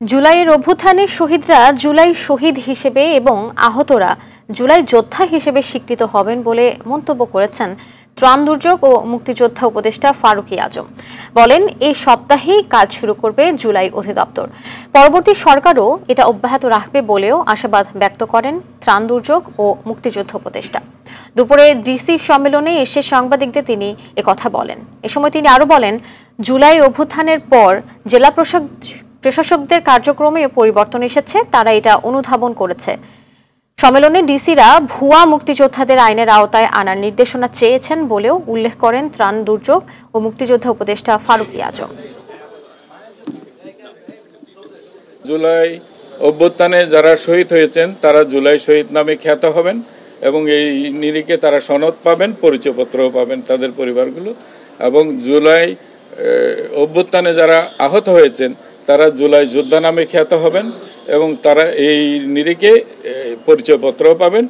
জুলাইয়ের অভ্যুত্থানের শহীদরা জুলাই শহীদ হিসেবে এবং আহতরা জুলাই যোদ্ধা হিসেবে স্বীকৃত হবেন বলে মন্তব্য করেছেন ত্রাণ দুর্যোগ ও মুক্তিযোদ্ধা উপদেষ্টা ফারুকী আজম। বলেন, এই সপ্তাহেই কাজ শুরু করবে জুলাই অধিদপ্তর। পরবর্তী সরকারও এটা অব্যাহত রাখবে বলেও আশাবাদ ব্যক্ত করেন ত্রাণ দুর্যোগ ও মুক্তিযোদ্ধা উপদেষ্টা। দুপুরে ডিসি সম্মেলনে এসে সাংবাদিকদের তিনি একথা বলেন। এ সময় তিনি আরো বলেন, জুলাই অভ্যুত্থানের পর জেলা প্রশাসকদের কার্যক্রমে পরিবর্তন এসেছে, তারা এটা অনুধাবন করেছে। সম্মেলনে ডিসিরা ভুয়া মুক্তিযোদ্ধাদের আইনের আওতায় আনার নির্দেশনা চেয়েছেন বলেও উল্লেখ করেন ত্রাণ দুর্যোগ ও মুক্তিযোদ্ধা উপদেষ্টা ফারুকী আজম। জুলাই অভ্যুত্থানে যারা শহীদ হয়েছেন তারা জুলাই শহীদ নামে খ্যাত হবেন এবং এই নিরিখে তারা সনদ পাবেন, পরিচয়পত্রও পাবেন তাদের পরিবারগুলো। এবং জুলাই অভ্যুত্থানে যারা আহত হয়েছেন তারা জুলাই যোদ্ধা নামে খ্যাত হবেন এবং তারা এই নিরিখে পরিচয়পত্রও পাবেন।